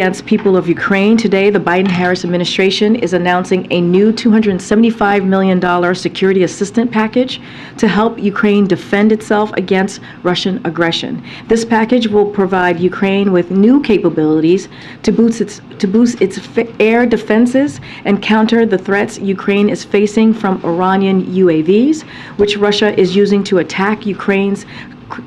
against people of Ukraine. Today, the Biden-Harris administration is announcing a new $275 million security assistance package to help Ukraine defend itself against Russian aggression. This package will provide Ukraine with new capabilities to boost its air defenses and counter the threats Ukraine is facing from Iranian UAVs, which Russia is using to attack Ukraine's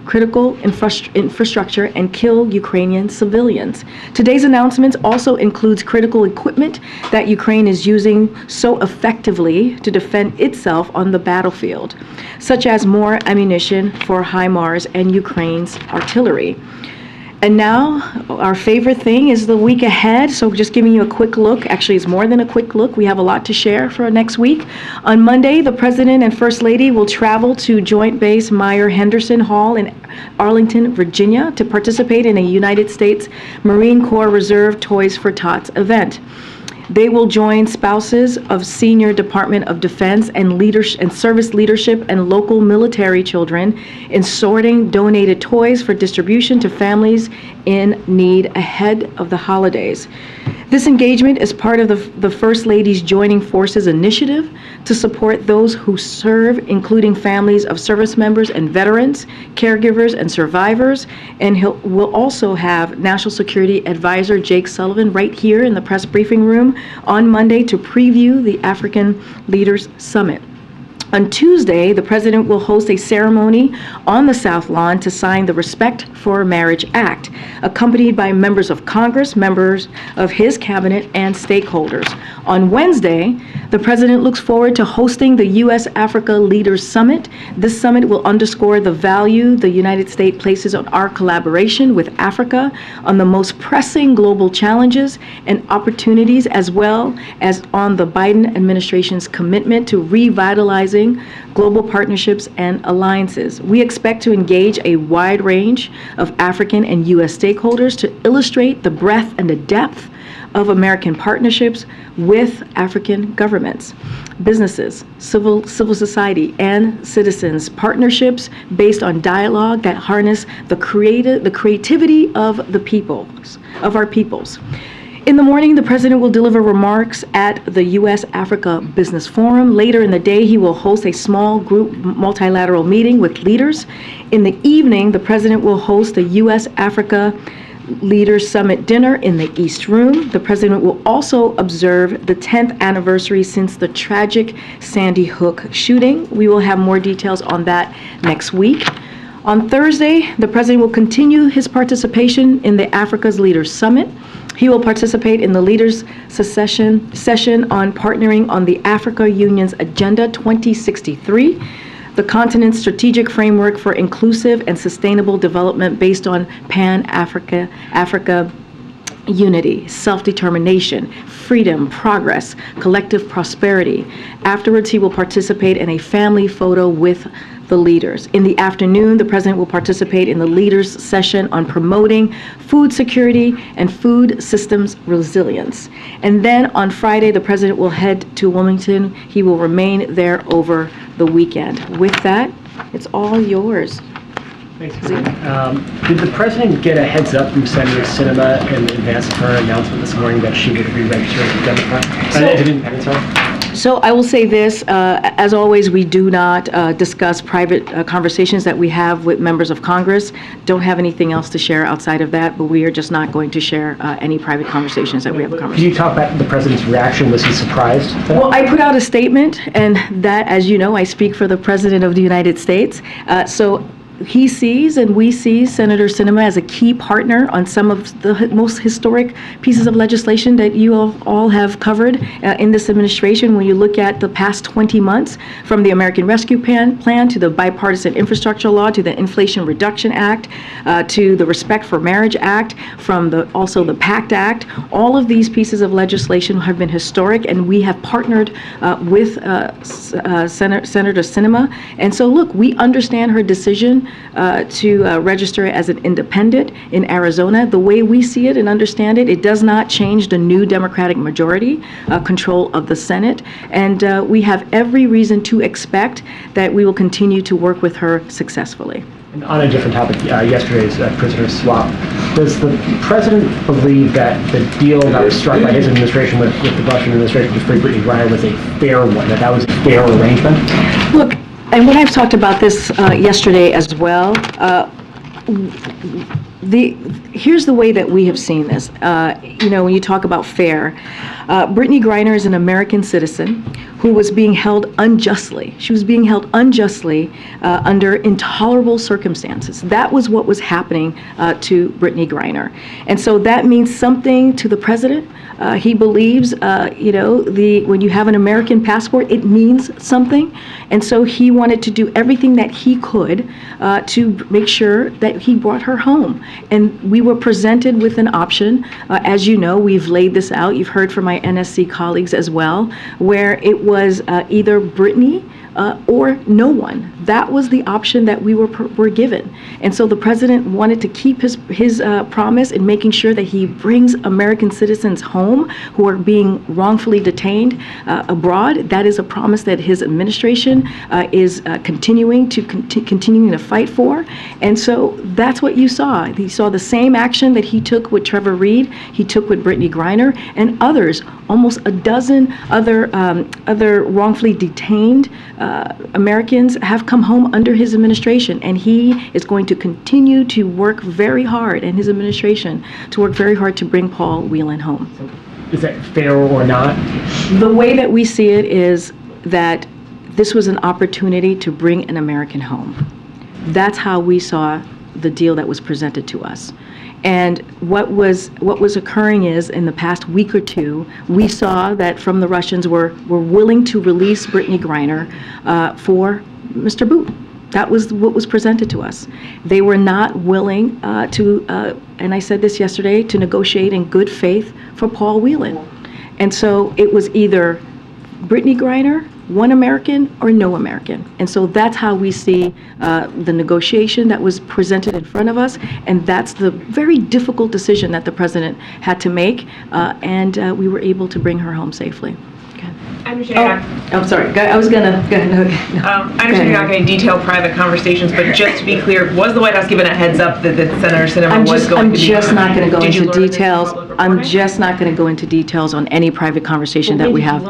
critical infrastructure and kill Ukrainian civilians. Today's announcement also includes critical equipment that Ukraine is using so effectively to defend itself on the battlefield, such as more ammunition for HIMARS and Ukraine's artillery. And now, our favorite thing is the week ahead. So just giving you a quick look. Actually, it's more than a quick look. We have a lot to share for next week. On Monday, the President and First Lady will travel to Joint Base Myer-Henderson Hall in Arlington, Virginia, to participate in a United States Marine Corps Reserve Toys for Tots event. They will join spouses of senior Department of Defense and service leadership and local military children in sorting donated toys for distribution to families in need ahead of the holidays. This engagement is part of the First Lady's Joining Forces initiative to support those who serve, including families of service members and veterans, caregivers, and survivors. And we'll also have National Security Advisor Jake Sullivan right here in the press briefing room on Monday to preview the African Leaders Summit. On Tuesday, the President will host a ceremony on the South Lawn to sign the Respect for Marriage Act, accompanied by members of Congress, members of his cabinet, and stakeholders. On Wednesday, the President looks forward to hosting the U.S.-Africa Leaders Summit. This summit will underscore the value the United States places on our collaboration with Africa on the most pressing global challenges and opportunities, as well as on the Biden administration's commitment to revitalizing global partnerships and alliances. We expect to engage a wide range of African and U.S. stakeholders to illustrate the breadth and the depth of American partnerships with African governments, businesses, civil society, and citizens. Partnerships based on dialogue that harness the creativity of our peoples. In the morning, the President will deliver remarks at the U.S.-Africa Business Forum. Later in the day, he will host a small group multilateral meeting with leaders. In the evening, the President will host the U.S.-Africa Leaders Summit dinner in the East Room. The President will also observe the 10th anniversary since the tragic Sandy Hook shooting. We will have more details on that next week. On Thursday, the President will continue his participation in the Africa's Leaders Summit. He will participate in the Leaders session on partnering on the Africa Union's Agenda 2063, the continent's strategic framework for inclusive and sustainable development based on Pan-Africa unity, self-determination, freedom, progress, collective prosperity. Afterwards, he will participate in a family photo with the leaders. In the afternoon, the President will participate in the Leaders session on promoting food security and food systems resilience. And then on Friday, the President will head to Wilmington. He will remain there over the weekend. With that, it's all yours. Thanks, Karine. Did the President get a heads up from Senator Sinema in advance of her announcement this morning that she would re-register as a Democrat? So I will say this, as always, we do not discuss private conversations that we have with members of Congress. Don't have anything else to share outside of that, but we are just not going to share any private conversations that we have with Congress. Can you talk about the President's reaction? Was he surprised? Well, I put out a statement, and that, as you know, I speak for the President of the United States. So he sees and we see Senator Sinema as a key partner on some of the most historic pieces of legislation that you all have covered in this administration. When you look at the past 20 months, from the American Rescue Plan to the Bipartisan Infrastructure Law to the Inflation Reduction Act to the Respect for Marriage Act, from also the PACT Act, all of these pieces of legislation have been historic, and we have partnered with Senator Sinema. And so, look, we understand her decision to register as an independent in Arizona. The way we see it and understand it, it does not change the new Democratic majority control of the Senate. And we have every reason to expect that we will continue to work with her successfully. And on a different topic, yesterday's prisoner swap. Does the president believe that the deal that was struck by his administration with the Russian administration with Free Brittany Griner was a fair one, that was a fair arrangement? Look, and when I've talked about this yesterday as well, here's the way that we have seen this. When you talk about fair, Brittany Griner is an American citizen who was being held unjustly. She was being held unjustly under intolerable circumstances. That was what was happening to Brittany Griner. And so that means something to the president. He believes, when you have an American passport, it means something. And so he wanted to do everything that he could to make sure that he brought her home. And we were presented with an option. As you know, we've laid this out. You've heard from my NSC colleagues as well, where it was either Brittany or no one. That was the option that we were given. And so the president wanted to keep his promise in making sure that he brings American citizens home who are being wrongfully detained abroad. That is a promise that his administration is continuing to fight for. And so that's what you saw. You saw the same action that he took with Trevor Reed, he took with Brittany Griner, and others, almost a dozen other wrongfully detained Americans have come home under his administration, and he is going to continue to work very hard, and his administration to work very hard to bring Paul Whelan home. Is that fair or not? The way that we see it is that this was an opportunity to bring an American home. That's how we saw the deal that was presented to us. And what was occurring is, in the past week or two, we saw that from the Russians were willing to release Brittany Griner for Mr. Boot. That was what was presented to us. They were not willing and I said this yesterday, to negotiate in good faith for Paul Whelan. And so it was either Brittany Griner, one American, or no American. And so that's how we see the negotiation that was presented in front of us, and that's the very difficult decision that the president had to make, and we were able to bring her home safely. I understand. I'm sorry. I was gonna go ahead. I understand you're not going to detail private conversations, but just to be clear, was the White House given a heads up that Senator Sinema was going to be? I'm just not going to go Did you into learn this in details. public I'm reporting? just not going to go into details on any private conversation that we have.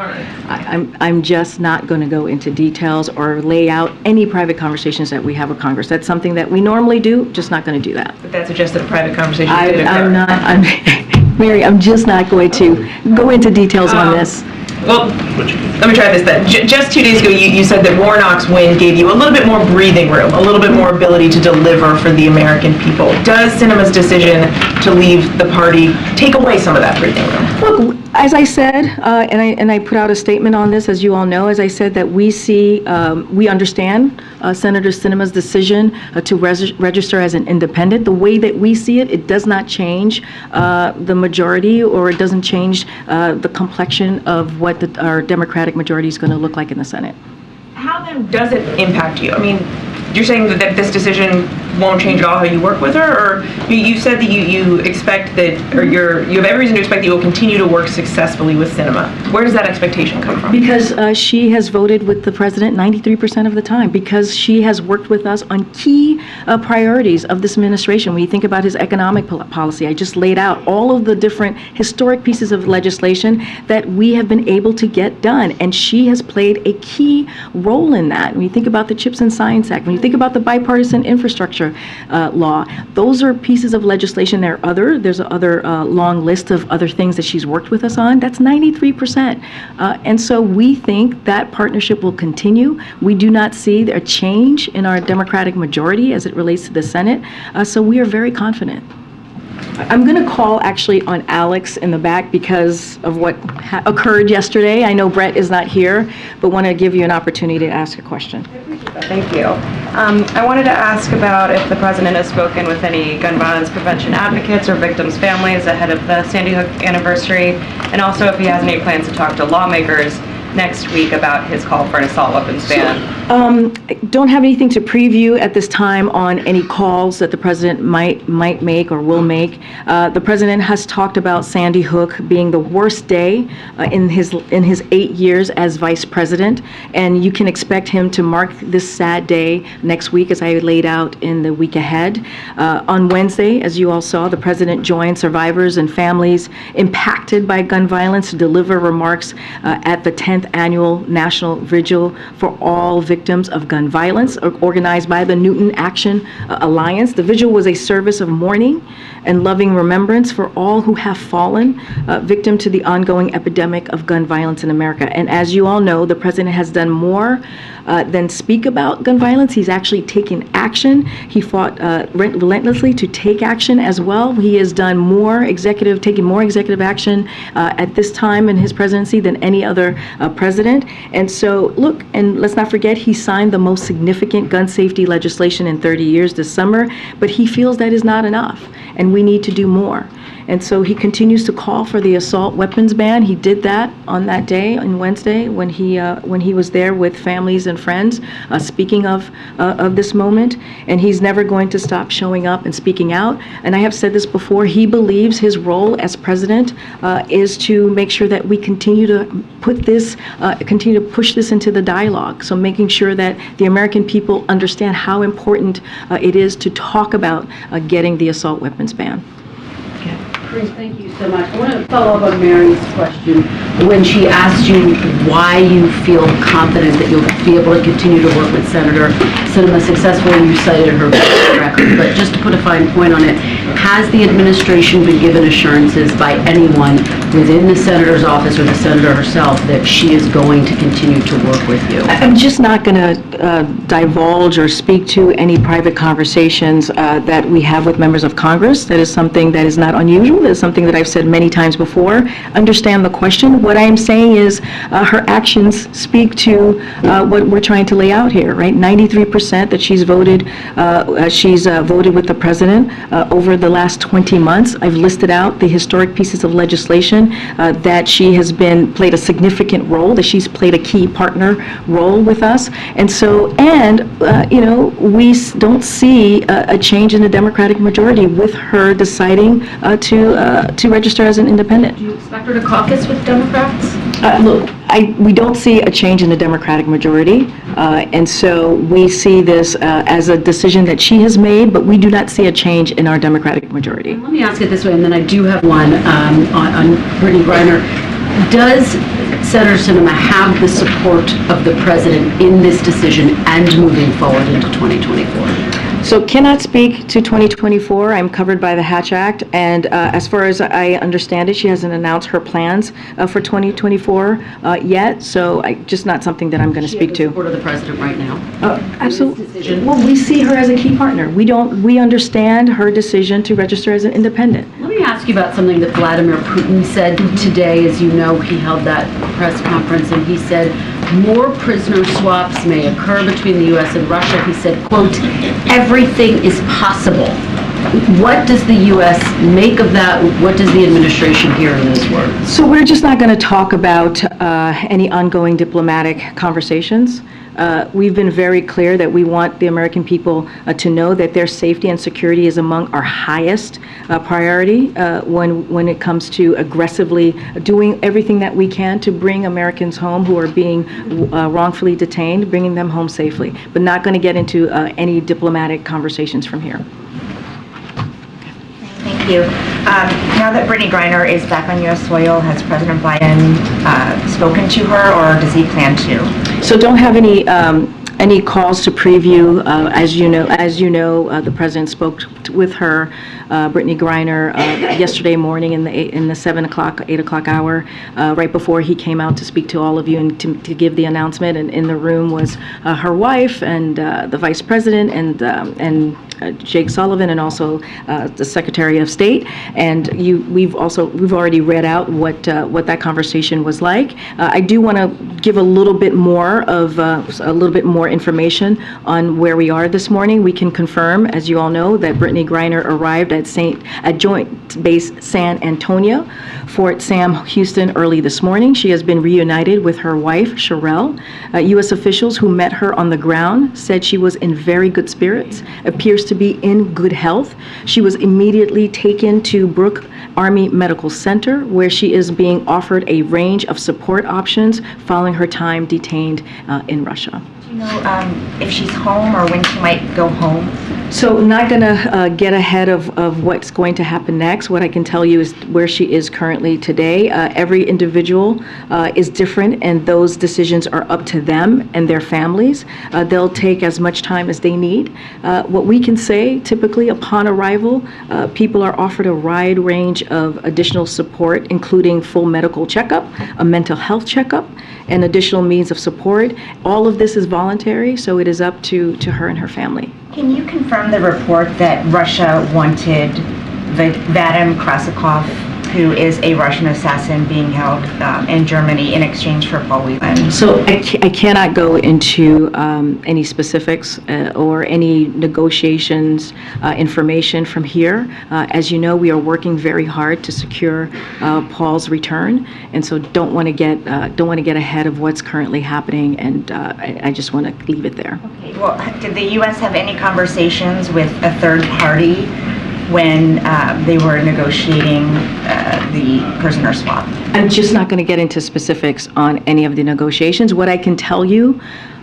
I'm just not going to go into details or lay out any private conversations that we have with Congress. That's something that we normally do. Just not going to do that. But that suggests that a private conversation did occur. Mary, I'm just not going to go into details on this. Well, let me try this then. Just 2 days ago, you said that Warnock's win gave you a little bit more breathing room, a little bit more ability to deliver for the American people. Does Sinema's decision to leave the party take away some of that breathing room? Look, as I said, and I put out a statement on this, as you all know, as I said, that we understand Senator Sinema's decision to register as an independent. The way that we see it, it does not change the majority, or it doesn't change the complexion of what our Democratic majority is going to look like in the Senate. How then does it impact you? I mean, you're saying that this decision won't change at all how you work with her, or you said that you expect that, or you have every reason to expect that you will continue to work successfully with Sinema. Where does that expectation come from? Because she has voted with the president 93% of the time, because she has worked with us on key priorities of this administration. When you think about his economic policy, I just laid out all of the different historic pieces of legislation that we have been able to get done, and she has played a key role in that. When you think about the CHIPS and Science Act, when you think about the bipartisan infrastructure law, those are pieces of legislation. There's another long list of other things that she's worked with us on. That's 93%. And so we think that partnership will continue. We do not see a change in our Democratic majority as it relates to the Senate. So we are very confident. I'm going to call actually on Alex in the back because of what occurred yesterday. I know Brett is not here, but want to give you an opportunity to ask a question. Thank you. I wanted to ask about if the president has spoken with any gun violence prevention advocates or victims' families ahead of the Sandy Hook anniversary, and also if he has any plans to talk to lawmakers next week about his call for an assault weapons ban? I don't have anything to preview at this time on any calls that the president might make or will make. The president has talked about Sandy Hook being the worst day in his 8 years as vice president, and you can expect him to mark this sad day next week, as I laid out in the week ahead. On Wednesday, as you all saw, the president joined survivors and families impacted by gun violence to deliver remarks at the 10th annual National Vigil for all victims of gun violence, organized by the Newton Action Alliance. The vigil was a service of mourning and loving remembrance for all who have fallen victim to the ongoing epidemic of gun violence in America. And as you all know, the president has done more than speak about gun violence. He's actually taken action. He fought relentlessly to take action as well. He has done taken more executive action at this time in his presidency than any other president. And so, look, and let's not forget, he signed the most significant gun safety legislation in 30 years this summer, but he feels that is not enough, and we need to do more. And so he continues to call for the assault weapons ban. He did that on that day, on Wednesday, when he was there with families and friends, speaking of this moment. And he's never going to stop showing up and speaking out. And I have said this before, he believes his role as president is to make sure that we continue to continue to push this into the dialogue. So making sure that the American people understand how important it is to talk about getting the assault weapons ban. Karine, thank you so much. I want to follow up on Mary's question when she asked you why you feel confident that you'll be able to continue to work with Senator Sinema successfully. You cited her record, but just to put a fine point on it, has the administration been given assurances by anyone within the senator's office or the senator herself that she is going to continue to work with you? I'm just not going to divulge or speak to any private conversations that we have with members of Congress. That is something that is not unusual. That is something that I've said many times before. Understand the question. What I am saying is her actions speak to what we're trying to lay out here, right? 93% that she's voted with the president over the last 20 months. I've listed out the historic pieces of legislation that she has played a significant role, that she's played a key partner role with us. And so, we don't see a change in the Democratic majority with her deciding to register as an independent. Do you expect her to caucus with Democrats? Look, we don't see a change in the Democratic majority, and so we see this as a decision that she has made, but we do not see a change in our Democratic majority. Let me ask it this way, and then I do have one on Brittany Griner. Does Senator Sinema have the support of the president in this decision and moving forward into 2024? So cannot speak to 2024. I'm covered by the Hatch Act, and as far as I understand it, she hasn't announced her plans for 2024 yet, so just not something that I'm going to speak to. Support of the president right now? Absolutely. Well, we see her as a key partner. We understand her decision to register as an independent. Let me ask you about something that Vladimir Putin said today. As you know, he held that press conference, and he said more prisoner swaps may occur between the U.S. and Russia. He said, quote, everything is possible. What does the U.S. make of that? What does the administration hear in those words? So we're just not going to talk about any ongoing diplomatic conversations. We've been very clear that we want the American people to know that their safety and security is among our highest priority when it comes to aggressively doing everything that we can to bring Americans home who are being wrongfully detained, bringing them home safely, but not going to get into any diplomatic conversations from here. Thank you. Now that Brittany Griner is back on U.S. soil, has President Biden spoken to her, or does he plan to? So don't have any calls to preview. As you know, the president spoke with her, Brittany Griner, yesterday morning in the 7 o'clock, 8 o'clock hour, right before he came out to speak to all of you and to give the announcement. And in the room was her wife and the vice president and Jake Sullivan, and also the Secretary of State. And we've already read out what that conversation was like. I do want to give a little bit more information on where we are this morning. We can confirm, as you all know, that Brittany Griner arrived at at Joint Base San Antonio, Fort Sam Houston early this morning. She has been reunited with her wife, Sherelle. U.S. officials who met her on the ground said she was in very good spirits, appears to be in good health. She was immediately taken to Brooke Army Medical Center, where she is being offered a range of support options following her time detained in Russia. Do you know if she's home or when she might go home? So not going to get ahead of what's going to happen next. What I can tell you is where she is currently today. Every individual is different, and those decisions are up to them and their families. They'll take as much time as they need. What we can say, typically upon arrival, people are offered a wide range of additional support, including full medical checkup, a mental health checkup, and additional means of support. All of this is voluntary, so it is up to her and her family. Can you confirm the report that Russia wanted Vadim Krasikov, who is a Russian assassin being held in Germany in exchange for Paul Whelan? So I cannot go into any specifics or any negotiations information from here. As you know, we are working very hard to secure Paul's return, and so don't want to get ahead of what's currently happening. And I just want to leave it there. Okay. Well, did the U.S. have any conversations with a third party when they were negotiating the prisoner swap? I'm just not going to get into specifics on any of the negotiations. What I can tell you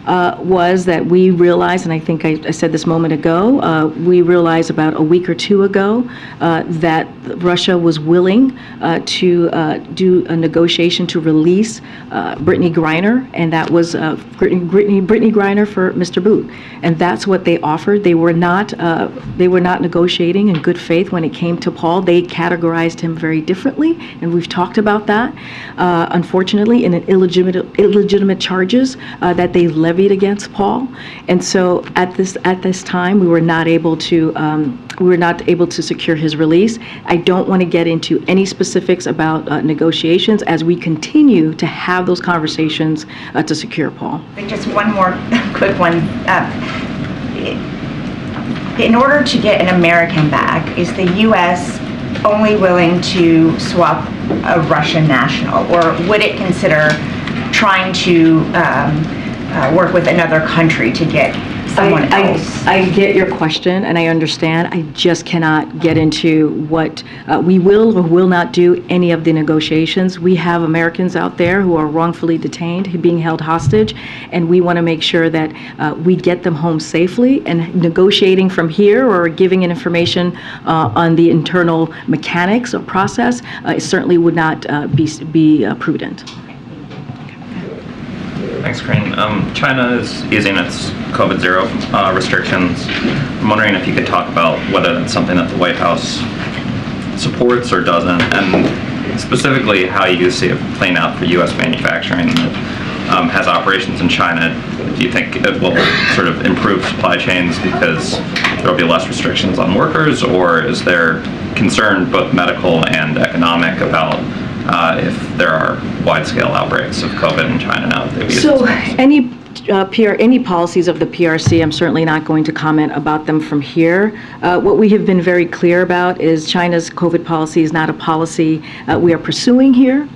was that we realized, and I think I said this a moment ago, we realized about a week or two ago that Russia was willing to do a negotiation to release Brittany Griner, and that was Brittany Griner for Mr. Boot, and that's what they offered. They were not negotiating in good faith when it came to Paul. They categorized him very differently, and we've talked about that. Unfortunately, in an illegitimate charges that they levied against Paul, and so at this time we were not able to secure his release. I don't want to get into any specifics about negotiations as we continue to have those conversations to secure Paul. Just one more quick one. In order to get an American back, is the U.S. only willing to swap a Russian national, or would it consider trying to work with another country to get someone else? I get your question, and I understand. I just cannot get into what we will or will not do any of the negotiations. We have Americans out there who are wrongfully detained, being held hostage, and we want to make sure that we get them home safely. And negotiating from here or giving information on the internal mechanics or process certainly would not be prudent. Thanks, Karine. China is easing its COVID-0 restrictions. I'm wondering if you could talk about whether that's something that the White House supports or doesn't, and specifically how you see it playing out for U.S. manufacturing that has operations in China. Do you think it will sort of improve supply chains because there will be less restrictions on workers, or is there concern, both medical and economic, about if there are wide-scale outbreaks of COVID in China now that they've used? So any policies of the PRC, I'm certainly not going to comment about them from here. What we have been very clear about is China's COVID policy is not a policy we are pursuing here.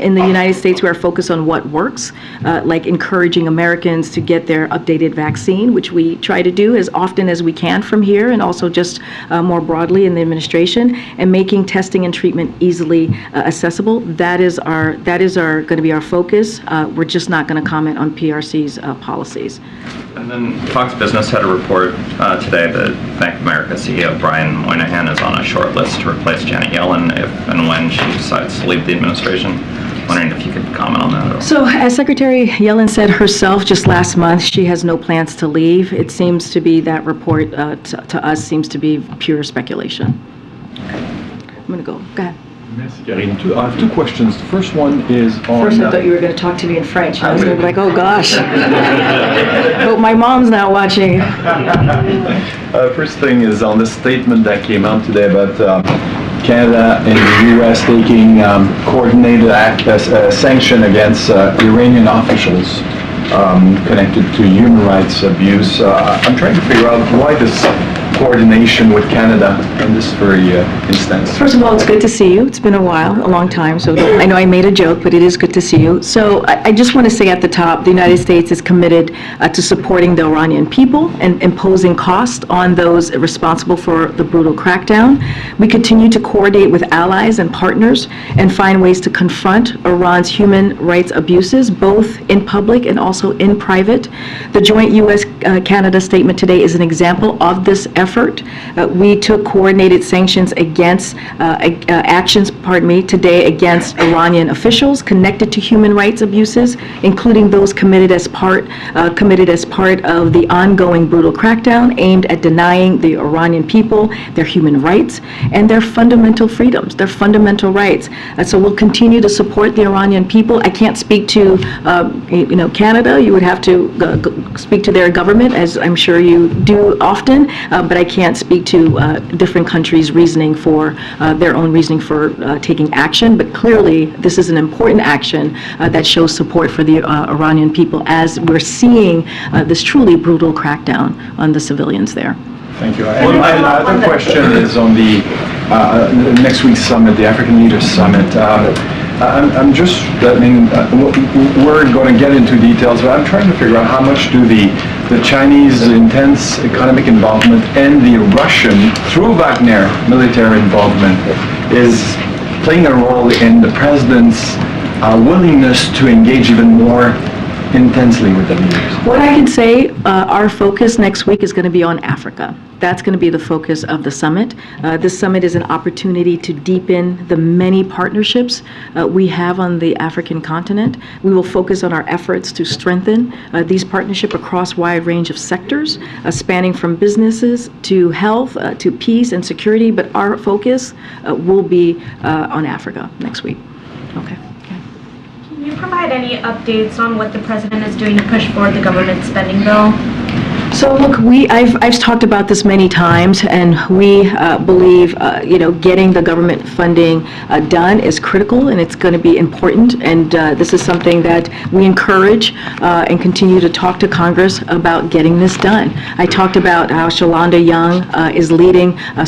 In the United States, we are focused on what works, like encouraging Americans to get their updated vaccine, which we try to do as often as we can from here, and also just more broadly in the administration, and making testing and treatment easily accessible. That is going to be our focus. We're just not going to comment on PRC's policies. And then Fox Business had a report today that Bank of America CEO Brian Moynihan is on a short list to replace Janet Yellen if and when she decides to leave the administration. Wondering if you could comment on that. So, as Secretary Yellen said herself just last month, she has no plans to leave. It seems to be that report to us seems to be pure speculation. I'm going to go ahead. Merci, Karine. I have two questions. The first one is on... First, I thought you were going to talk to me in French. I was going to be like, oh, gosh. Hope my mom's not watching. First thing is on the statement that came out today about Canada and the U.S. taking coordinated sanction against Iranian officials connected to human rights abuse. I'm trying to figure out why this coordination with Canada in this very instance? First of all, it's good to see you. It's been a while, a long time, so I know I made a joke, but it is good to see you. So I just want to say at the top, the United States is committed to supporting the Iranian people and imposing cost on those responsible for the brutal crackdown. We continue to coordinate with allies and partners and find ways to confront Iran's human rights abuses, both in public and also in private. The joint U.S.-Canada statement today is an example of this effort. We took coordinated sanctions against today against Iranian officials connected to human rights abuses, including those committed as part of the ongoing brutal crackdown aimed at denying the Iranian people their human rights and their fundamental freedoms, their fundamental rights. So we'll continue to support the Iranian people. I can't speak to Canada. You would have to speak to their government, as I'm sure you do often, but I can't speak to different countries' reasoning for their own reasoning for taking action. But clearly, this is an important action that shows support for the Iranian people as we're seeing this truly brutal crackdown on the civilians there. Thank you. And my other question is on the next week's summit, the African Leaders Summit. We're going to get into details, but I'm trying to figure out how much do the Chinese intense economic involvement and the Russian, through Wagner, military involvement, is playing a role in the president's willingness to engage even more intensely with the leaders. What I can say, our focus next week is going to be on Africa. That's going to be the focus of the summit. This summit is an opportunity to deepen the many partnerships we have on the African continent. We will focus on our efforts to strengthen these partnerships across a wide range of sectors, spanning from businesses to health to peace and security, but our focus will be on Africa next week. Okay. Can you provide any updates on what the president is doing to push forward the government spending bill? So look, I've talked about this many times, and we believe getting the government funding done is critical, and it's going to be important. And this is something that we encourage and continue to talk to Congress about getting this done. I talked about how Shalonda Young is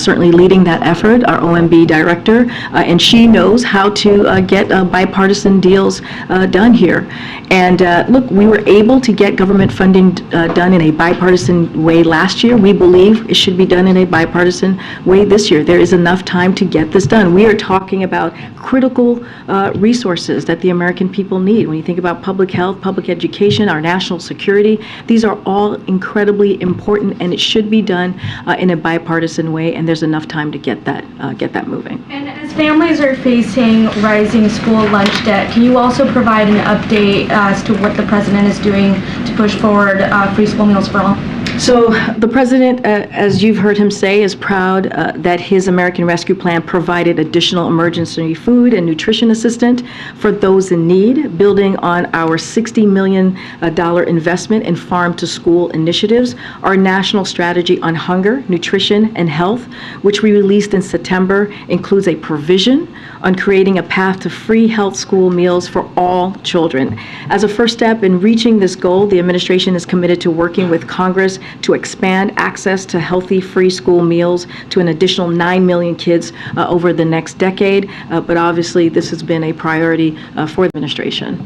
certainly leading that effort, our OMB director, and she knows how to get bipartisan deals done here. And look, we were able to get government funding done in a bipartisan way last year. We believe it should be done in a bipartisan way this year. There is enough time to get this done. We are talking about critical resources that the American people need. When you think about public health, public education, our national security, these are all incredibly important, and it should be done in a bipartisan way, and there's enough time to get that moving. And as families are facing rising school lunch debt, can you also provide an update as to what the president is doing to push forward free school meals for all? So the president, as you've heard him say, is proud that his American Rescue Plan provided additional emergency food and nutrition assistance for those in need, building on our $60 million investment in farm-to-school initiatives. Our national strategy on hunger, nutrition, and health, which we released in September, includes a provision on creating a path to free health school meals for all children. As a first step in reaching this goal, the administration is committed to working with Congress to expand access to healthy free school meals to an additional 9 million kids over the next decade. But obviously, this has been a priority for the administration.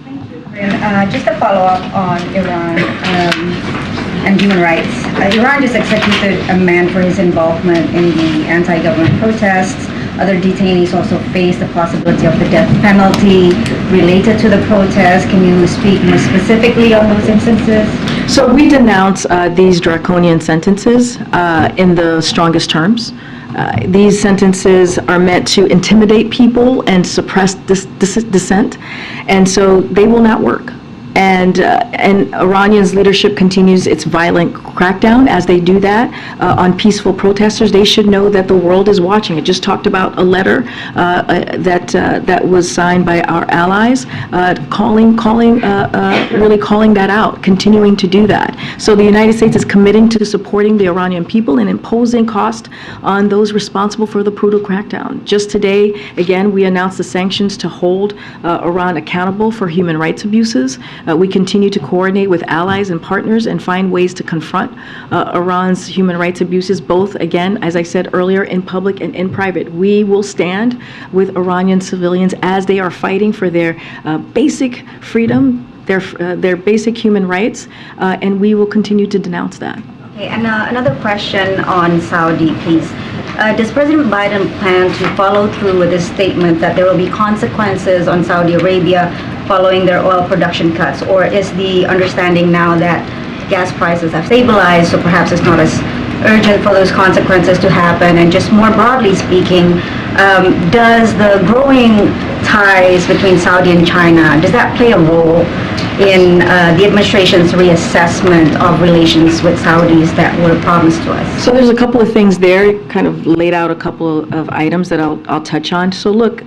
Thank you, Karine. Just a follow-up on Iran and human rights. Iran just executed a man for his involvement in the anti-government protests. Other detainees also face the possibility of the death penalty related to the protest. Can you speak more specifically on those instances? So we denounce these draconian sentences in the strongest terms. These sentences are meant to intimidate people and suppress dissent, and so they will not work. And Iranians' leadership continues its violent crackdown. As they do that on peaceful protesters, they should know that the world is watching. I just talked about a letter that was signed by our allies, really calling that out, continuing to do that. So the United States is committing to supporting the Iranian people and imposing cost on those responsible for the brutal crackdown. Just today, again, we announced the sanctions to hold Iran accountable for human rights abuses. We continue to coordinate with allies and partners and find ways to confront Iran's human rights abuses, both, again, as I said earlier, in public and in private. We will stand with Iranian civilians as they are fighting for their basic freedom, their basic human rights, and we will continue to denounce that. Okay, and another question on Saudi, please. Does President Biden plan to follow through with his statement that there will be consequences on Saudi Arabia following their oil production cuts? Or is the understanding now that gas prices have stabilized, so perhaps it's not as urgent for those consequences to happen? And just more broadly speaking, does the growing ties between Saudi and China, does that play a role in the administration's reassessment of relations with Saudis that were promised to us? So there's a couple of things there, kind of laid out a couple of items that I'll touch on. So look,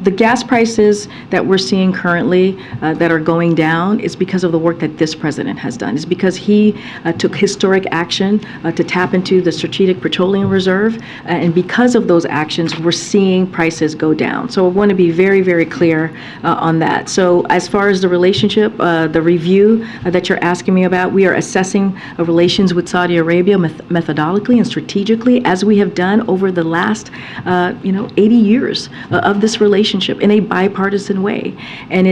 the gas prices that we're seeing currently that are going down is because of the work that this president has done. It's because he took historic action to tap into the Strategic Petroleum Reserve, and because of those actions, we're seeing prices go down. So I want to be very, very clear on that. So as far as the relationship, the review that you're asking me about, we are assessing relations with Saudi Arabia methodically and strategically, as we have done over the last 80 years of this relationship in a bipartisan way. And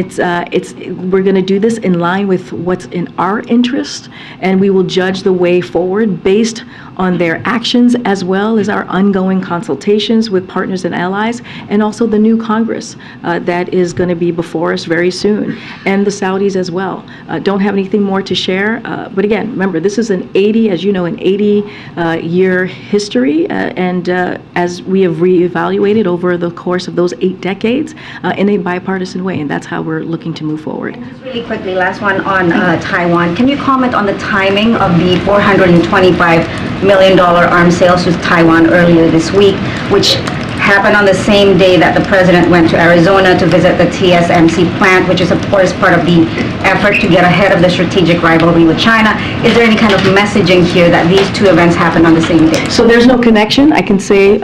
we're going to do this in line with what's in our interest, and we will judge the way forward based on their actions as well as our ongoing consultations with partners and allies, and also the new Congress that is going to be before us very soon, and the Saudis as well. Don't have anything more to share, but again, remember, this is an 80-year history, and as we have reevaluated over the course of those 8 decades in a bipartisan way, and that's how we're looking to move forward. Just really quickly, last one on Taiwan. Can you comment on the timing of the $425 million arms sales to Taiwan earlier this week, which happened on the same day that the president went to Arizona to visit the TSMC plant, which is of course part of the effort to get ahead of the strategic rivalry with China. Is there any kind of messaging here that these two events happened on the same day? So there's no connection. I can say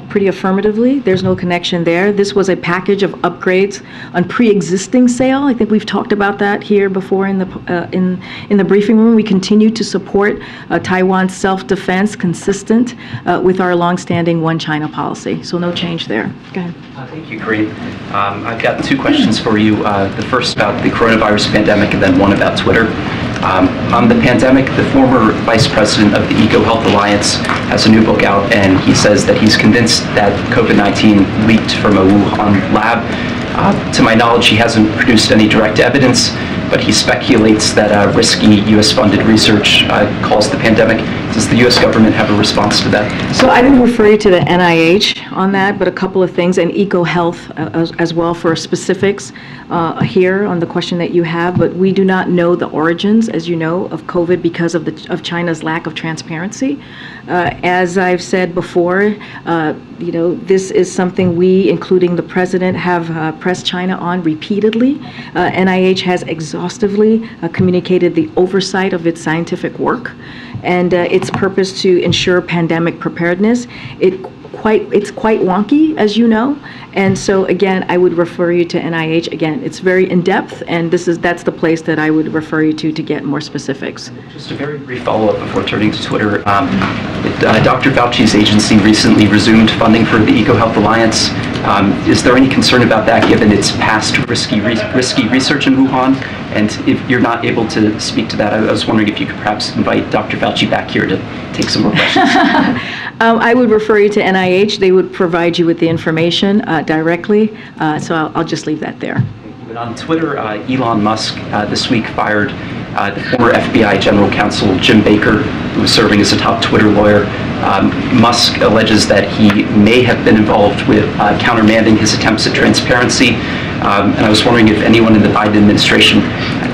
pretty affirmatively, there's no connection there. This was a package of upgrades on pre-existing sale. I think we've talked about that here before in the briefing room. We continue to support Taiwan's self-defense consistent with our longstanding one China policy. So no change there. Go ahead. Thank you, Karine. I've got 2 questions for you. The first about the coronavirus pandemic, and then one about Twitter. On the pandemic, the former vice president of the EcoHealth Alliance has a new book out, and he says that he's convinced that COVID-19 leaked from a Wuhan lab. To my knowledge, he hasn't produced any direct evidence, but he speculates that risky U.S.-funded research caused the pandemic. Does the U.S. government have a response to that? So I would refer you to the NIH on that, but a couple of things, and EcoHealth as well for specifics here on the question that you have. But we do not know the origins, as you know, of COVID because of China's lack of transparency. As I've said before, this is something we, including the president, have pressed China on repeatedly. NIH has exhaustively communicated the oversight of its scientific work and its purpose to ensure pandemic preparedness. It's quite wonky, as you know, and so again, I would refer you to NIH. Again, it's very in-depth, and that's the place that I would refer you to get more specifics. Just a very brief follow-up before turning to Twitter. Dr. Fauci's agency recently resumed funding for the EcoHealth Alliance. Is there any concern about that, given its past risky research in Wuhan? And if you're not able to speak to that, I was wondering if you could perhaps invite Dr. Fauci back here to take some more questions. I would refer you to NIH. They would provide you with the information directly, so I'll just leave that there. But on Twitter, Elon Musk this week fired the former FBI General Counsel Jim Baker, who was serving as a top Twitter lawyer. Musk alleges that he may have been involved with countermanding his attempts at transparency. And I was wondering if anyone in the Biden administration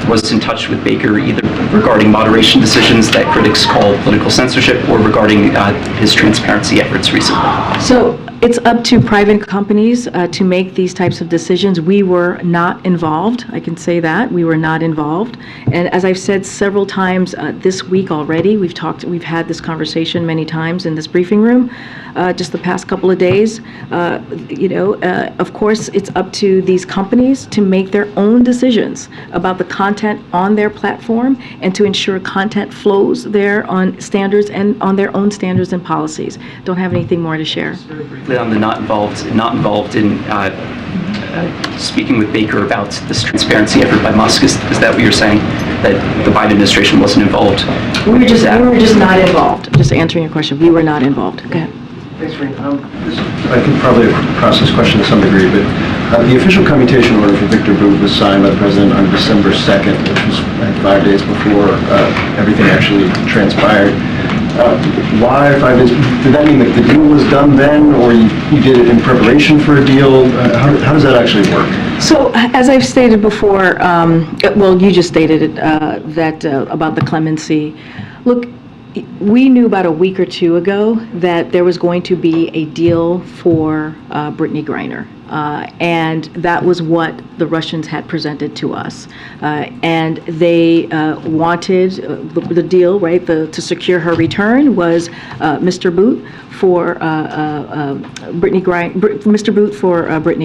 was in touch with Baker, either regarding moderation decisions that critics call political censorship or regarding his transparency efforts recently. So it's up to private companies to make these types of decisions. We were not involved. I can say that. We were not involved. And as I've said several times this week already, we've had this conversation many times in this briefing room. just the past couple of days. Of course, it's up to these companies to make their own decisions about the content on their platform and to ensure content flows there on standards and on their own standards and policies. Don't have anything more to share. Briefly on the not involved in speaking with Baker about this transparency effort by Musk. Is that what you're saying? That the Biden administration wasn't involved? We were just not involved. Just answering your question, we were not involved. Go ahead. Thanks, Karine. I could probably process this question to some degree, but the official commutation order for Victor Boot was signed by the president on December 2nd, which was 5 days before everything actually transpired. Why 5 days? Did that mean that the deal was done then, or you did it in preparation for a deal? How does that actually work? So, as I've stated before, well, you just stated it, that about the clemency. Look, we knew about a week or two ago that there was going to be a deal for Brittany Griner. And that was what the Russians had presented to us. And they wanted the deal, right, to secure her return was Mr. Boot for Brittany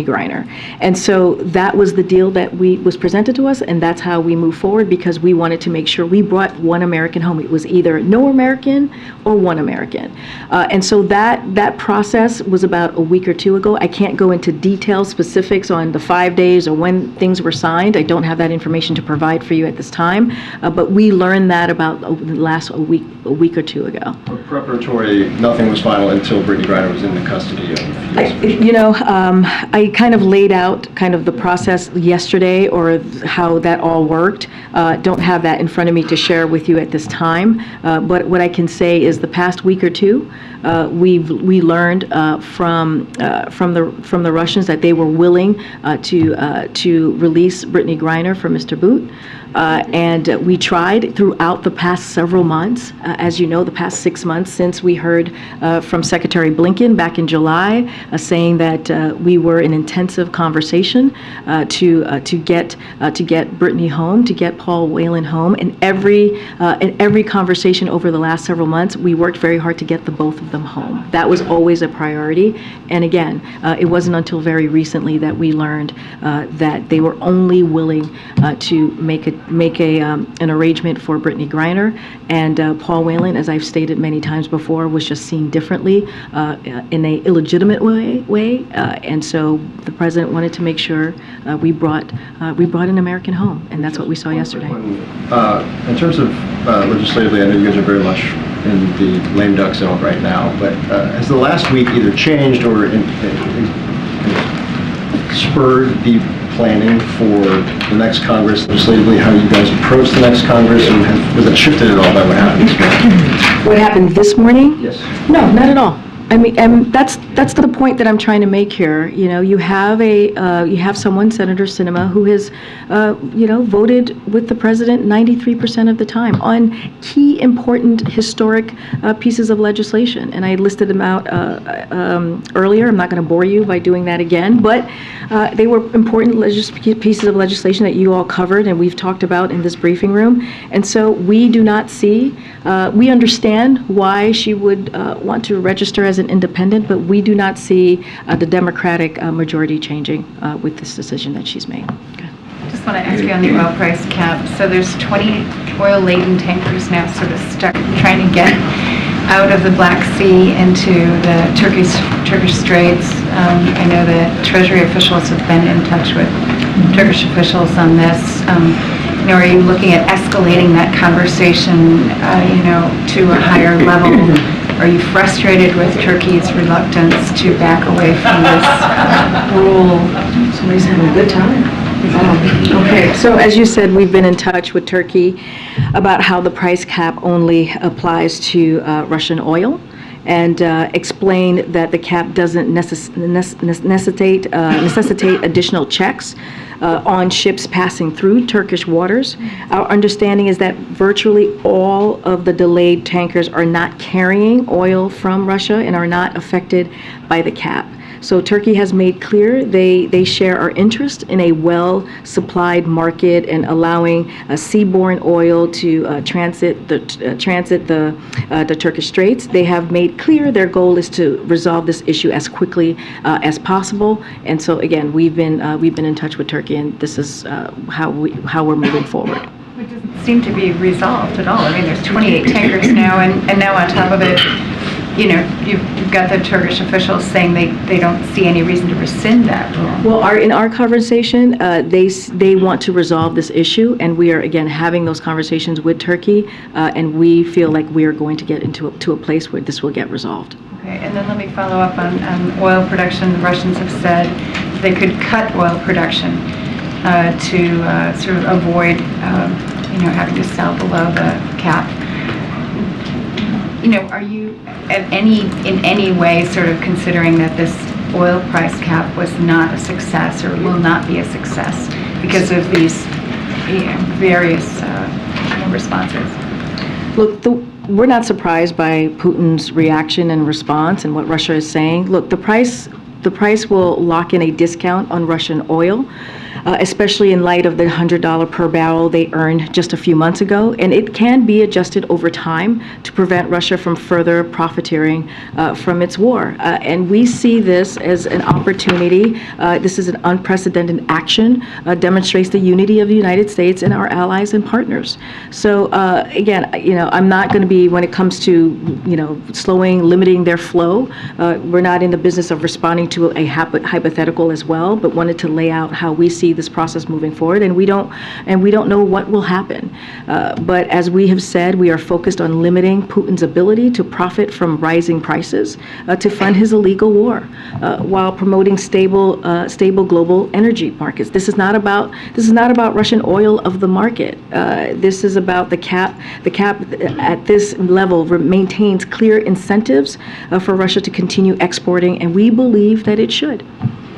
Griner. And so that was the deal that was presented to us, and that's how we moved forward because we wanted to make sure we brought one American home. It was either no American or one American. And so that process was about a week or two ago. I can't go into detailed specifics on the 5 days or when things were signed. I don't have that information to provide for you at this time, but we learned that about a week or two ago. Preparatory, nothing was final until Brittany Griner was in the custody of I kind of laid out kind of the process yesterday or how that all worked. Don't have that in front of me to share with you at this time, but what I can say is the past week or two, we learned from the Russians that they were willing to release Brittany Griner from Mr. Boot. And we tried throughout the past several months, as you know, the past 6 months since we heard from Secretary Blinken back in July, saying that we were in intensive conversation to get Brittany home, to get Paul Whelan home. In every conversation over the last several months, we worked very hard to get the both of them home. That was always a priority. And again, it wasn't until very recently that we learned that they were only willing to make an arrangement for Brittany Griner, and Paul Whelan, as I've stated many times before, was just seen differently in a illegitimate way, and so the president wanted to make sure we brought an American home, and that's what we saw yesterday. In terms of legislatively, I know you guys are very much in the lame duck zone right now, but has the last week either changed or spurred the planning for the next Congress legislatively, how you guys approach the next Congress, and was it shifted at all by what happened this morning? What happened this morning? Yes. No, not at all. I mean, that's the point that I'm trying to make here. You know, you have someone, Senator Sinema, who has, voted with the president 93% of the time on key, important, historic pieces of legislation. And I listed them out earlier. I'm not going to bore you by doing that again, but they were important pieces of legislation that you all covered and we've talked about in this briefing room. And so we do not see, we understand why she would want to register as an independent, but we do not see the Democratic majority changing with this decision that she's made. Okay. Just want to ask you on the oil price cap. So there's 20 oil-laden tankers now sort of stuck trying to get out of the Black Sea into the Turkish Straits. I know that Treasury officials have been in touch with Turkish officials on this. Are you looking at escalating that conversation, to a higher level? Are you frustrated with Turkey's reluctance to back away from this rule? Somebody's having a good time. Okay, so as you said, we've been in touch with Turkey about how the price cap only applies to Russian oil, and explained that the cap doesn't necessitate additional checks on ships passing through Turkish waters. Our understanding is that virtually all of the delayed tankers are not carrying oil from Russia and are not affected by the cap. So Turkey has made clear they share our interest in a well-supplied market and allowing seaborne oil to transit the Turkish Straits. They have made clear their goal is to resolve this issue as quickly as possible. And so again, we've been in touch with Turkey, and this is how we're moving forward. It doesn't seem to be resolved at all. I mean, there's 28 tankers now, and now on top of it, you know, you've got the Turkish officials saying they don't see any reason to rescind that rule. Well, in our conversation, they want to resolve this issue, and we are, again, having those conversations with Turkey, and we feel like we are going to get to a place where this will get resolved. Okay, and then let me follow up on oil production. The Russians have said they could cut oil production to sort of avoid, having to sell below the cap. You know, are you in any way sort of considering that this oil price cap was not a success or will not be a success because of these various responses? Look, we're not surprised by Putin's reaction and response and what Russia is saying. Look, the price will lock in a discount on Russian oil, especially in light of the $100 per barrel they earned just a few months ago, and it can be adjusted over time to prevent Russia from further profiteering from its war. And we see this as an opportunity. This is an unprecedented action, demonstrates the unity of the United States and our allies and partners. So again, I'm not going to be, when it comes to, limiting their flow, we're not in the business of responding to a hypothetical as well, but wanted to lay out how we see this process moving forward, and we don't know what will happen. But as we have said, we are focused on limiting Putin's ability to profit from rising prices to fund his illegal war, while promoting stable global energy markets. This is not about Russian oil of the market. This is about the cap. The cap at this level maintains clear incentives for Russia to continue exporting, and we believe that it should.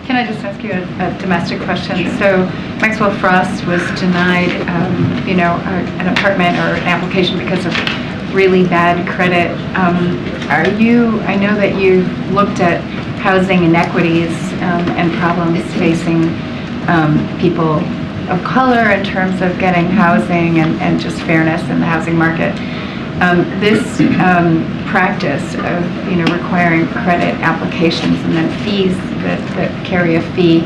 Can I just ask you a domestic question? So Maxwell Frost was denied, an apartment or an application because of really bad credit. I know that you've looked at housing inequities and problems facing people of color in terms of getting housing and just fairness in the housing market. This practice of requiring credit applications and then fees that carry a fee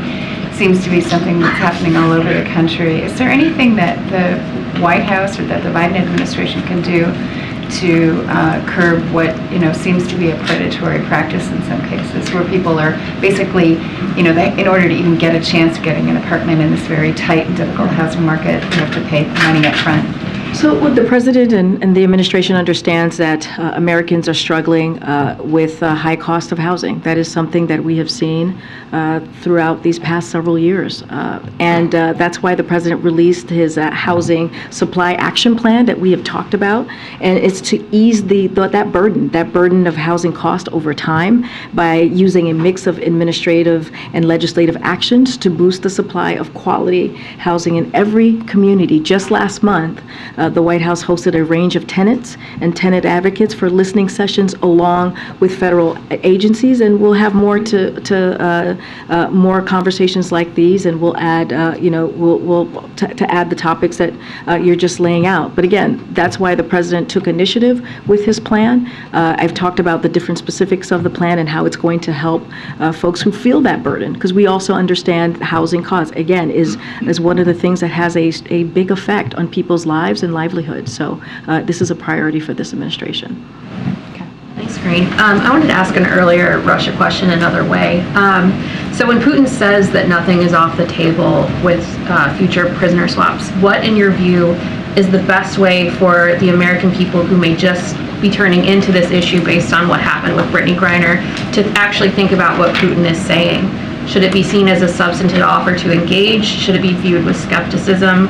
seems to be something that's happening all over the country. Is there anything that the White House or that the Biden administration can do to curb what seems to be a predatory practice in some cases, where people are basically, in order to even get a chance of getting an apartment in this very tight and difficult housing market, you have to pay money up front? So what the president and the administration understands that Americans are struggling with high cost of housing. That is something that we have seen throughout these past several years. And that's why the president released his housing supply action plan that we have talked about. And it's to ease that burden of housing cost over time by using a mix of administrative and legislative actions to boost the supply of quality housing in every community. Just last month, the White House hosted a range of tenants and tenant advocates for listening sessions along with federal agencies, and we'll have more more conversations like these, and we'll add, to add the topics that you're just laying out. But again, that's why the president took initiative with his plan. I've talked about the different specifics of the plan and how it's going to help folks who feel that burden, because we also understand housing costs, again, is one of the things that has a big effect on people's lives and livelihood. So this is a priority for this administration. Thanks, Karine. I wanted to ask an earlier Russia question another way. So when Putin says that nothing is off the table with future prisoner swaps, what, in your view, is the best way for the American people who may just be turning into this issue based on what happened with Brittany Griner to actually think about what Putin is saying? Should it be seen as a substantive offer to engage? Should it be viewed with skepticism?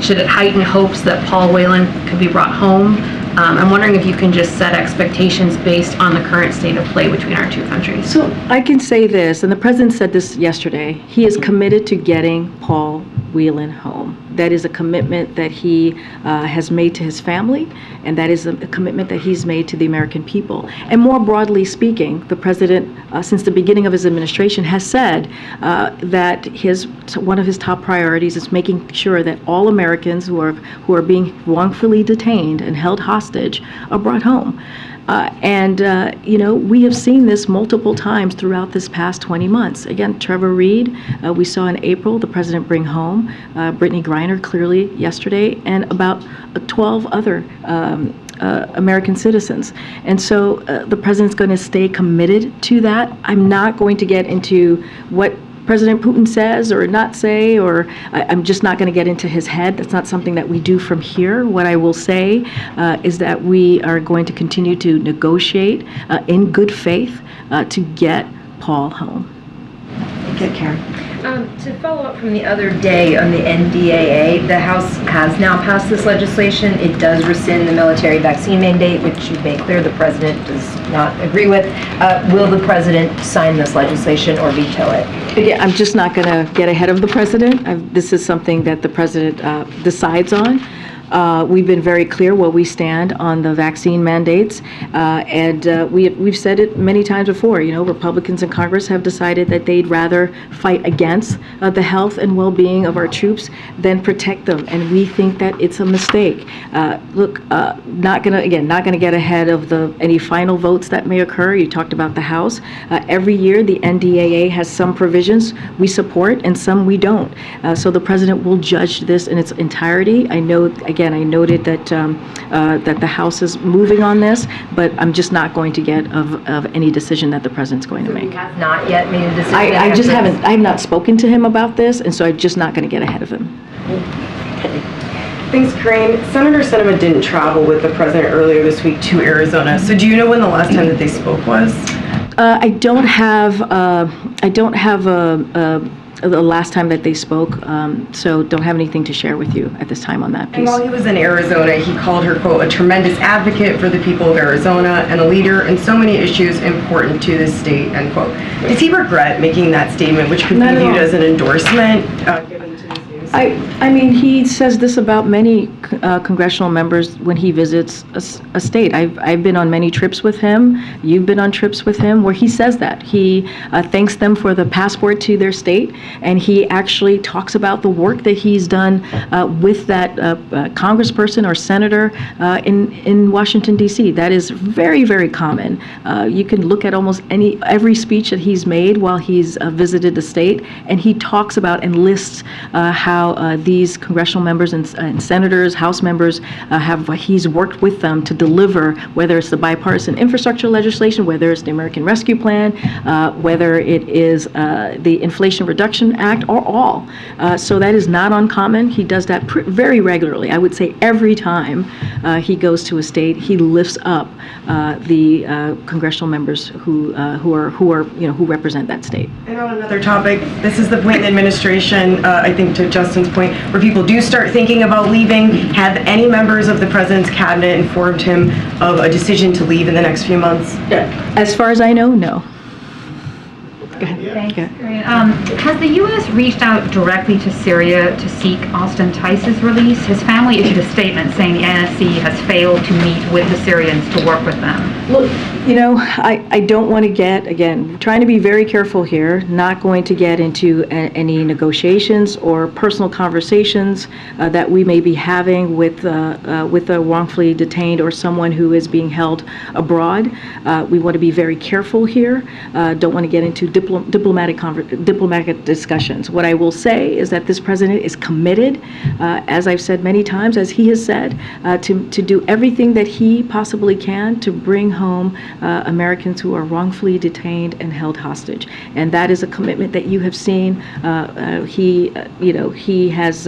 Should it heighten hopes that Paul Whelan could be brought home? I'm wondering if you can just set expectations based on the current state of play between our two countries. So I can say this, and the president said this yesterday, he is committed to getting Paul Whelan home. That is a commitment that he has made to his family, and that is a commitment that he's made to the American people. And more broadly speaking, the president, since the beginning of his administration, has said that one of his top priorities is making sure that all Americans who are being wrongfully detained and held hostage are brought home. We have seen this multiple times throughout this past 20 months. Again, Trevor Reed, we saw in April the president bring home Brittany Griner clearly yesterday, and about 12 other American citizens. And so the president's going to stay committed to that. I'm not going to get into what President Putin says or not say, or I'm just not going to get into his head. That's not something that we do from here. What I will say is that we are going to continue to negotiate in good faith to get Paul home. Good, Karen. To follow up from the other day on the NDAA, the House has now passed this legislation. It does rescind the military vaccine mandate, which you've made clear the president does not agree with. Will the president sign this legislation or veto it? Again, I'm just not going to get ahead of the president. This is something that the president decides on. We've been very clear where we stand on the vaccine mandates, and we've said it many times before. Republicans in Congress have decided that they'd rather fight against the health and well-being of our troops than protect them, and we think that it's a mistake. Not gonna get ahead of any final votes that may occur. You talked about the House. Every year, the NDAA has some provisions we support and some we don't. So the president will judge this in its entirety. I noted that that the House is moving on this, but I'm just not going to get of any decision that the president's going to make. He has not yet made a decision. I have not spoken to him about this, and so I'm just not going to get ahead of him. Thanks, Karine. Senator Sinema didn't travel with the president earlier this week to Arizona. So do you know when the last time that they spoke was? I don't have the last time that they spoke, so don't have anything to share with you at this time on that piece. And while he was in Arizona, he called her, quote, a tremendous advocate for the people of Arizona and a leader in so many issues important to this state, end quote. Does he regret making that statement, which could be viewed as an endorsement given to this news? I mean, he says this about many congressional members when he visits a state. I've been on many trips with him. You've been on trips with him where he says that. He thanks them for the passport to their state, and he actually talks about the work that he's done with that congressperson or senator in Washington, D.C. That is very, very common. You can look at almost every speech that he's made while he's visited the state, and he talks about and lists how these congressional members and senators, House members, he's worked with them to deliver, whether it's the bipartisan infrastructure legislation, whether it's the American Rescue Plan, whether it is the Inflation Reduction Act, or all. So that is not uncommon. He does that very regularly. I would say every time he goes to a state, he lifts up the congressional members who represent that state. And on another topic, this is the point in the administration, I think to Justin's point, where people do start thinking about leaving. Have any members of the president's cabinet informed him of a decision to leave in the next few months? As far as I know, no. Go ahead. Thanks. Has the U.S. reached out directly to Syria to seek Austin Tice's release? His family issued a statement saying the NSC has failed to meet with the Syrians to work with them. Look, I don't want to get, again, trying to be very careful here, not going to get into any negotiations or personal conversations that we may be having with a wrongfully detained or someone who is being held abroad. We want to be very careful here. Don't want to get into diplomatic discussions. What I will say is that this president is committed, as I've said many times, as he has said, to do everything that he possibly can to bring home Americans who are wrongfully detained and held hostage. And that is a commitment that you have seen. He has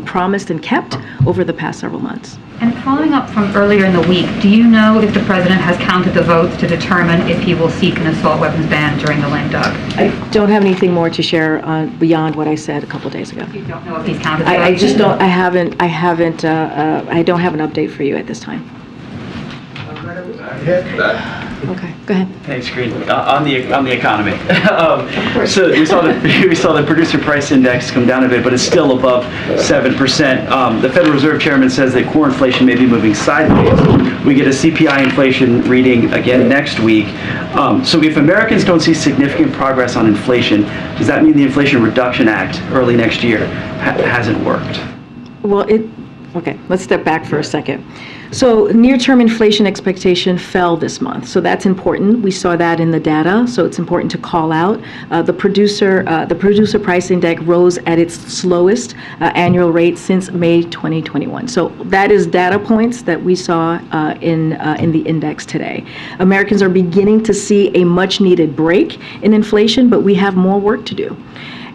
promised and kept over the past several months. And following up from earlier in the week, do you know if the president has counted the votes to determine if he will seek an assault weapons ban during the lame duck? I don't have anything more to share beyond what I said a couple of days ago. You don't know if he's counted the votes? I just don't. I don't have an update for you at this time. Okay, go ahead. Thanks, Karine. On the economy. So we saw the producer price index come down a bit, but it's still above 7%. The Federal Reserve Chairman says that core inflation may be moving sideways. We get a CPI inflation reading again next week. So if Americans don't see significant progress on inflation, does that mean the Inflation Reduction Act early next year hasn't worked? Well, okay, let's step back for a second. So near-term inflation expectation fell this month, so that's important. We saw that in the data, so it's important to call out. The producer price index rose at its slowest annual rate since May 2021. So that is data points that we saw in the index today. Americans are beginning to see a much-needed break in inflation, but we have more work to do.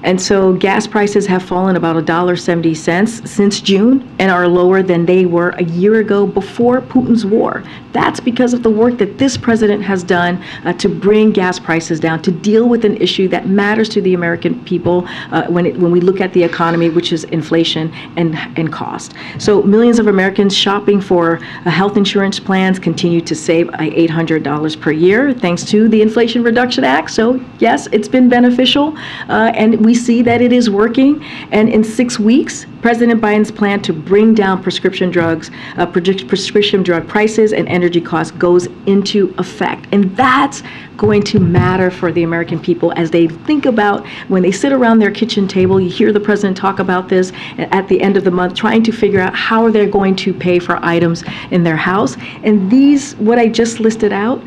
And so gas prices have fallen about $1.70 since June and are lower than they were a year ago before Putin's war. That's because of the work that this president has done to bring gas prices down, to deal with an issue that matters to the American people when we look at the economy, which is inflation and cost. So millions of Americans shopping for health insurance plans continue to save $800 per year thanks to the Inflation Reduction Act. So yes, it's been beneficial, and we see that it is working. And in 6 weeks, President Biden's plan to bring down prescription drugs, prescription drug prices and energy costs goes into effect. And that's going to matter for the American people as they think about when they sit around their kitchen table. You hear the president talk about this at the end of the month, trying to figure out how they're going to pay for items in their house. And these, what I just listed out,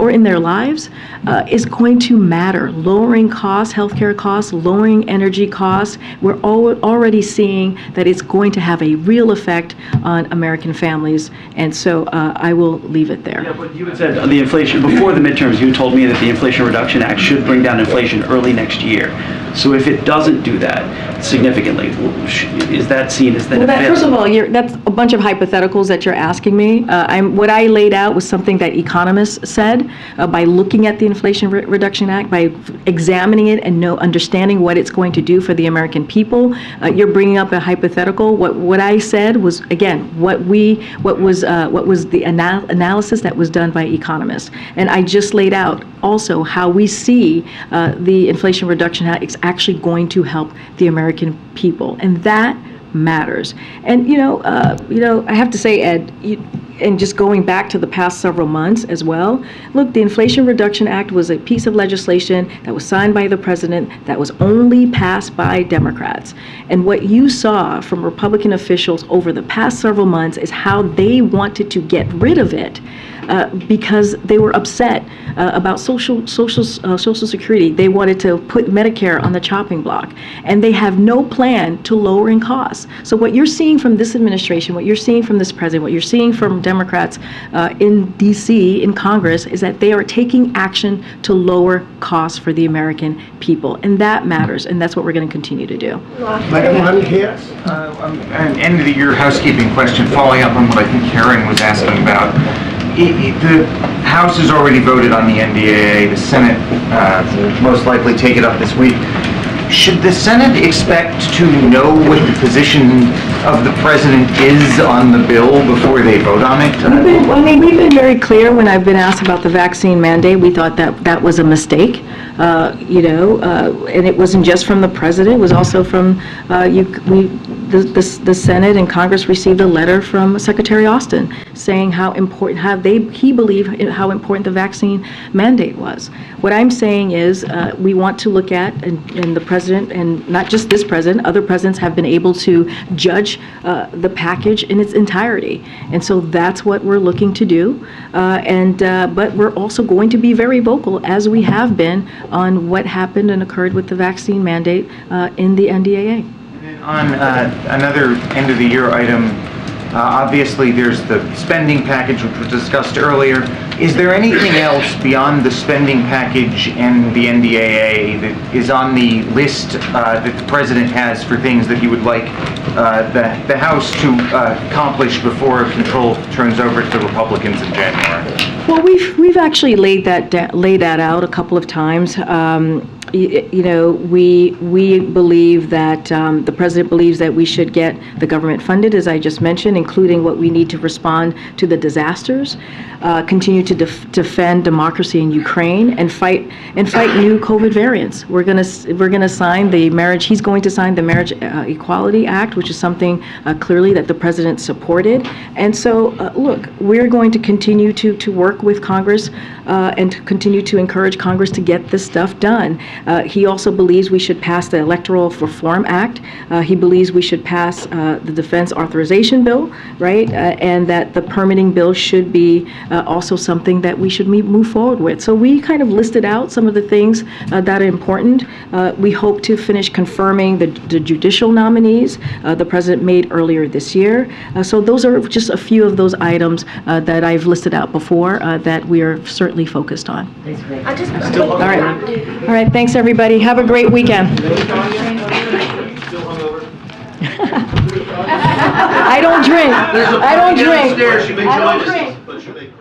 or in their lives, is going to matter. Lowering costs, healthcare costs, lowering energy costs. We're already seeing that it's going to have a real effect on American families. And so I will leave it there. Yeah, but you had said the inflation, before the midterms, you told me that the Inflation Reduction Act should bring down inflation early next year. So if it doesn't do that significantly, is that seen as then a failure? First of all, that's a bunch of hypotheticals that you're asking me. What I laid out was something that economists said by looking at the Inflation Reduction Act, by examining it and understanding what it's going to do for the American people. You're bringing up a hypothetical. What I said was, again, what was the analysis that was done by economists, and I just laid out also how we see the Inflation Reduction Act is actually going to help the American people, and that matters. And I have to say, Ed, and just going back to the past several months as well, look, the Inflation Reduction Act was a piece of legislation that was signed by the president that was only passed by Democrats. And what you saw from Republican officials over the past several months is how they wanted to get rid of it. Because they were upset about Social Security. They wanted to put Medicare on the chopping block, and they have no plan to lowering costs. So what you're seeing from this administration, what you're seeing from this president, what you're seeing from Democrats in D.C., in Congress, is that they are taking action to lower costs for the American people, and that matters, and that's what we're going to continue to do. An end-of-the-year housekeeping question, following up on what I think Karine was asking about. The House has already voted on the NDAA. The Senate will most likely take it up this week. Should the Senate expect to know what the position of the president is on the bill before they vote on it? We've been very clear when I've been asked about the vaccine mandate. We thought that was a mistake, and it wasn't just from the president. It was also from the Senate and Congress received a letter from Secretary Austin saying how important, he believed how important the vaccine mandate was. What I'm saying is we want to look at, and the president, and not just this president, other presidents have been able to judge the package in its entirety. And so that's what we're looking to do. But we're also going to be very vocal, as we have been, on what happened and occurred with the vaccine mandate in the NDAA. On another end-of-the-year item, obviously there's the spending package, which was discussed earlier. Is there anything else beyond the spending package and the NDAA that is on the list that the president has for things that he would like the House to accomplish before control turns over to the Republicans in January? Well, we've actually laid that out a couple of times. we believe that the president believes that we should get the government funded, as I just mentioned, including what we need to respond to the disasters, continue to defend democracy in Ukraine, and fight new COVID variants. We're going to sign the marriage. He's going to sign the Marriage Equality Act, which is something clearly that the president supported. And so, look, we're going to continue to work with Congress and to continue to encourage Congress to get this stuff done. He also believes we should pass the Electoral Reform Act. He believes we should pass the Defense Authorization Bill, right? And that the permitting bill should be also something that we should move forward with. So we kind of listed out some of the things that are important. We hope to finish confirming the judicial nominees the president made earlier this year. So those are just a few of those items that I've listed out before that we are certainly focused on. All right, thanks everybody. Have a great weekend. I don't drink. I don't drink.